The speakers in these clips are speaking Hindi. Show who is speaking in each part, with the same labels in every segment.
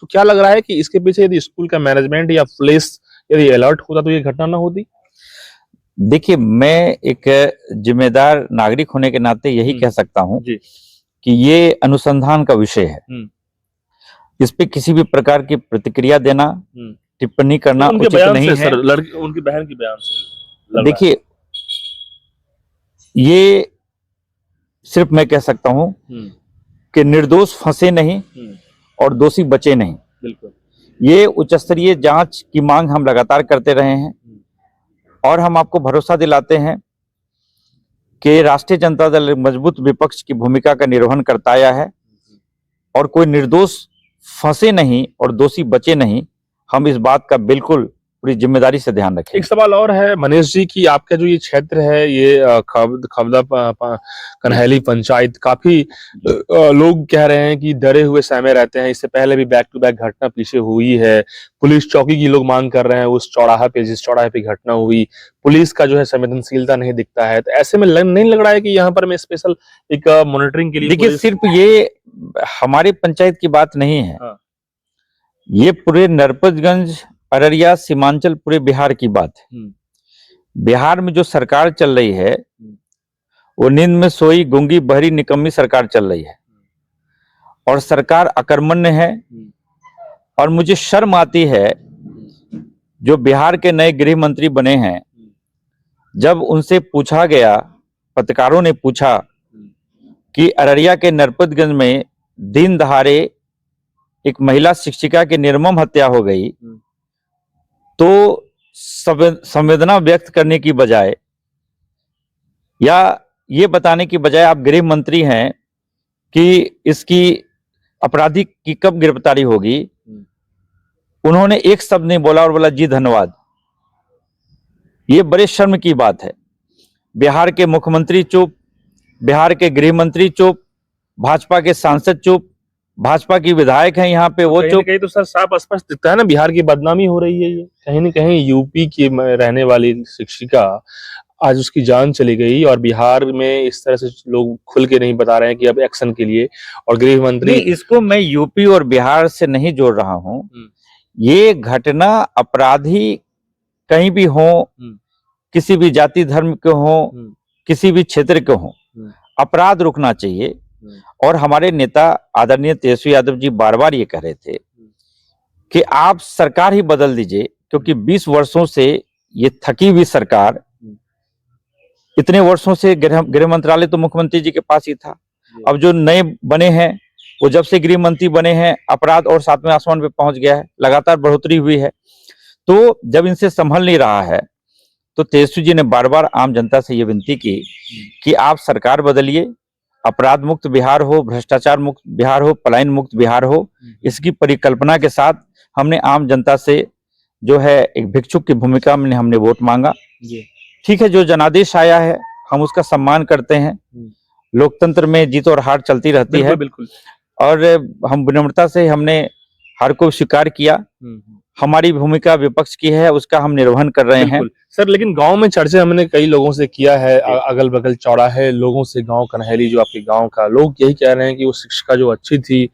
Speaker 1: तो क्या लग रहा है कि इसके पीछे यदि स्कूल का मैनेजमेंट या पुलिस यदि अलर्ट होता तो ये घटना ना होती?
Speaker 2: देखिए, मैं एक जिम्मेदार नागरिक होने के नाते यही कह सकता हूं
Speaker 1: जी।
Speaker 2: कि ये अनुसंधान का विषय है। इस पे किसी भी प्रकार की प्रतिक्रिया देना, टिप्पणी करना
Speaker 1: उनके
Speaker 2: उचित
Speaker 1: बयान
Speaker 2: नहीं
Speaker 1: से
Speaker 2: है।
Speaker 1: सर, लड़की उनकी बहन के बयान से लग रहा है।
Speaker 2: देखिए, ये सिर्फ मैं कह सकता हूं कि निर्दोष फंसे नहीं और दोषी बचे नहीं।
Speaker 1: बिल्कुल।
Speaker 2: ये उच्च स्तरीय जांच की मांग हम लगातार करते रहे हैं और हम आपको भरोसा दिलाते हैं कि राष्ट्रीय जनता दल मजबूत विपक्ष की भूमिका का निर्वहन करता आया है और कोई निर्दोष फंसे नहीं और दोषी बचे नहीं। हम इस बात का बिल्कुल पूरी जिम्मेदारी से ध्यान रखें।
Speaker 1: एक सवाल और है मनीष जी कि आपका जो ये क्षेत्र है, ये खवदा कन्हैली पंचायत, काफी लोग कह रहे हैं कि डरे हुए सहमे रहते हैं। इससे पहले भी बैक टू बैक घटना पीछे हुई है। पुलिस चौकी की लोग मांग कर रहे हैं उस चौराहा पे, जिस चौराहे पे घटना हुई, पुलिस का जो है संवेदनशीलता नहीं दिखता है। तो ऐसे में नहीं लग रहा है कि यहाँ पर मैं स्पेशल एक मॉनिटरिंग के लिए?
Speaker 2: देखिए, सिर्फ ये हमारी पंचायत की बात नहीं है।
Speaker 1: हाँ।
Speaker 2: ये पूरे नरपतगंज, अररिया, सीमांचल, पूरे बिहार की बात है। बिहार में जो सरकार चल रही है वो नींद में सोई गूंगी बहरी निकम्मी सरकार चल रही है और सरकार अकर्मण्य है। और मुझे शर्म आती है जो बिहार के नए गृह मंत्री बने हैं, जब उनसे पूछा गया, पत्रकारों ने पूछा कि अररिया के नरपतगंज में दिन दहाड़े एक महिला शिक्षिका की निर्मम हत्या हो गई, तो संवेदना व्यक्त करने की बजाय या ये बताने की बजाय आप गृह मंत्री हैं कि इसकी अपराधी की कब गिरफ्तारी होगी, उन्होंने एक शब्द नहीं बोला और बोला जी धन्यवाद। ये बड़े शर्म की बात है। बिहार के मुख्यमंत्री चुप, बिहार के गृह मंत्री चुप, भाजपा के सांसद चुप, भाजपा की विधायक हैं यहाँ पे, वो चुप।
Speaker 1: कहीं तो सर साफ स्पष्ट दिखता है ना, बिहार की बदनामी हो रही है। ये कहीं न कहीं यूपी की रहने वाली शिक्षिका, आज उसकी जान चली गई और बिहार में इस तरह से लोग खुल के नहीं बता रहे हैं कि अब एक्शन के लिए, और गृह मंत्री।
Speaker 2: इसको मैं यूपी और बिहार से नहीं जोड़ रहा हूँ। ये घटना अपराधी कहीं भी हो, किसी भी जाति धर्म के हो, किसी भी क्षेत्र के हो, अपराध रुकना चाहिए। और हमारे नेता आदरणीय तेजस्वी यादव जी बार बार ये कह रहे थे कि आप सरकार ही बदल दीजिए, क्योंकि 20 वर्षों से ये थकी हुई सरकार, इतने वर्षों से गृह मंत्रालय तो मुख्यमंत्री जी के पास ही था। अब जो नए बने हैं वो जब से गृह मंत्री बने हैं, अपराध और 7वें आसमान पे पहुंच गया है, लगातार बढ़ोतरी हुई है। तो जब इनसे संभल नहीं रहा है तो तेजस्वी जी ने बार बार आम जनता से ये विनती की कि आप सरकार बदलिए, अपराध मुक्त बिहार हो, भ्रष्टाचार मुक्त बिहार हो, पलायन मुक्त बिहार हो। इसकी परिकल्पना के साथ हमने आम जनता से जो है एक भिक्षुक की भूमिका में हमने वोट मांगा। ठीक है, जो जनादेश आया है हम उसका सम्मान करते हैं। लोकतंत्र में जीत और हार चलती रहती है।
Speaker 1: बिल्कुल।
Speaker 2: और हम विनम्रता से हमने हार को स्वीकार किया। हमारी भूमिका विपक्ष की है, उसका हम निर्वहन कर रहे हैं।
Speaker 1: सर, लेकिन गांव में चर्चा हमने कई लोगों से किया है, अगल बगल चौराहे लोगों से, गांव कन्हैली जो आपके गांव का, लोग यही कह रहे हैं कि वो शिक्षिका जो अच्छी थी,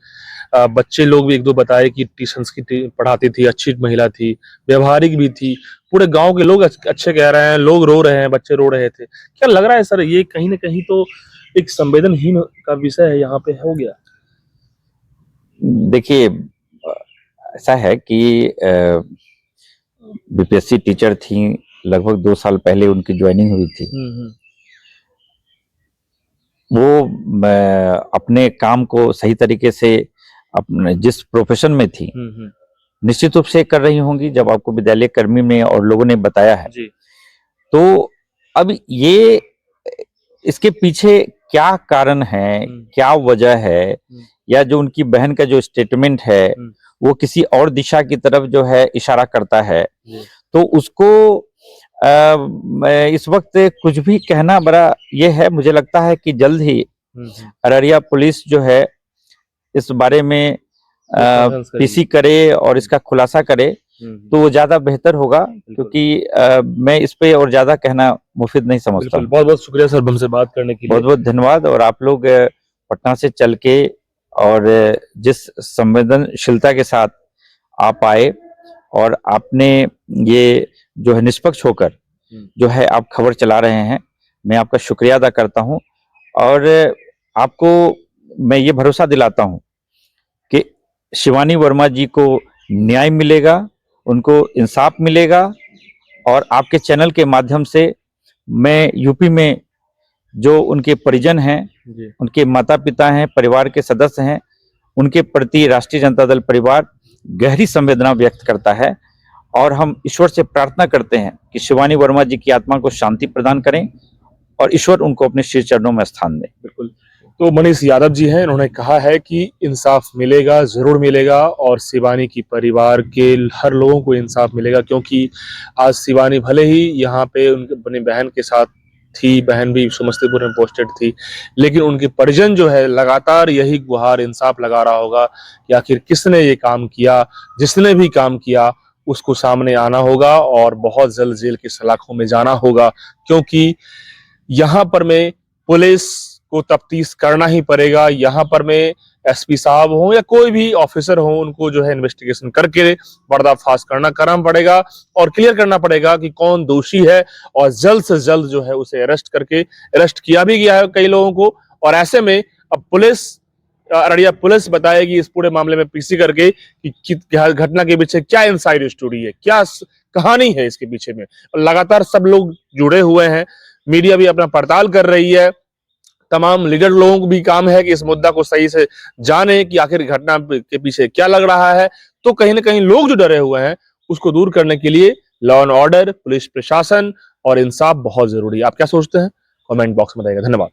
Speaker 1: बच्चे लोग भी एक दो बताए कि ट्यूशंस की पढ़ाती थी, अच्छी महिला थी, व्यवहारिक भी थी। पूरे गांव के लोग अच्छे कह रहे हैं, लोग रो रहे हैं, बच्चे रो रहे थे। क्या लग रहा है सर, ये कहीं ना कहीं तो एक संवेदनहीन का विषय है यहाँ पे हो गया?
Speaker 2: देखिए, ऐसा है कि बीपीएससी टीचर थी, लगभग 2 साल पहले उनकी ज्वाइनिंग हुई थी। वो अपने काम को सही तरीके से अपने जिस प्रोफेशन में थी निश्चित रूप से कर रही होंगी, जब आपको विद्यालय कर्मी में और लोगों ने बताया है
Speaker 1: जी।
Speaker 2: तो अब ये इसके पीछे क्या कारण है, क्या वजह है, या जो उनकी बहन का जो स्टेटमेंट है वो किसी और दिशा की तरफ जो है इशारा करता है, तो उसको इस वक्त कुछ भी कहना बड़ा ये है। मुझे लगता है कि जल्द ही अररिया पुलिस जो है इस बारे में पीसी करे और इसका खुलासा करे तो वो ज्यादा बेहतर होगा, क्योंकि मैं इस पे और ज्यादा कहना मुफीद नहीं समझता।
Speaker 1: बहुत बहुत शुक्रिया सर हमसे बात करने के लिए।
Speaker 2: बहुत बहुत धन्यवाद। और आप लोग पटना से चल के और जिस संवेदनशीलता के साथ आप आए और आपने ये जो है निष्पक्ष होकर जो है आप खबर चला रहे हैं, मैं आपका शुक्रिया अदा करता हूं और आपको मैं ये भरोसा दिलाता हूं कि शिवानी वर्मा जी को न्याय मिलेगा, उनको इंसाफ मिलेगा और आपके चैनल के माध्यम से मैं यूपी में जो उनके परिजन हैं, उनके माता पिता हैं, परिवार के सदस्य हैं, उनके प्रति राष्ट्रीय जनता दल परिवार गहरी संवेदना व्यक्त करता है और हम ईश्वर से प्रार्थना करते हैं कि शिवानी वर्मा जी की आत्मा को शांति प्रदान करें और ईश्वर उनको अपने श्री चरणों में स्थान दे।
Speaker 1: बिल्कुल। तो मनीष यादव जी हैं, इन्होंने कहा है कि इंसाफ मिलेगा, जरूर मिलेगा और शिवानी की परिवार के हर लोगों को इंसाफ मिलेगा, क्योंकि आज शिवानी भले ही यहाँ पे उनके अपनी बहन के साथ थी, बहन भी समस्तीपुर में पोस्टेड थी, लेकिन उनके परिजन जो है लगातार यही गुहार इंसाफ लगा रहा होगा कि आखिर किसने ये काम किया। जिसने भी काम किया उसको सामने आना होगा और बहुत जल्द जेल की सलाखों में जाना होगा, क्योंकि यहाँ पर में पुलिस को तफ्तीश करना ही पड़ेगा। यहाँ पर में एसपी साहब हो या कोई भी ऑफिसर हो, उनको जो है इन्वेस्टिगेशन करके पर्दाफाश करना पड़ेगा और क्लियर करना पड़ेगा कि कौन दोषी है और जल्द से जल्द जो है उसे अरेस्ट किया भी गया है कई लोगों को। और ऐसे में अब अररिया पुलिस बताएगी इस पूरे मामले में पीसी करके कि घटना के पीछे क्या इनसाइड स्टोरी है, क्या कहानी है इसके पीछे में। लगातार सब लोग जुड़े हुए हैं, मीडिया भी अपना पड़ताल कर रही है, तमाम लीडर लोगों को भी काम है कि इस मुद्दा को सही से जाने कि आखिर घटना के पीछे क्या लग रहा है। तो कहीं ना कहीं लोग जो डरे हुए हैं उसको दूर करने के लिए लॉ एंड ऑर्डर, पुलिस प्रशासन और इंसाफ बहुत जरूरी है। आप क्या सोचते हैं? कमेंट बॉक्स में बताइएगा। धन्यवाद।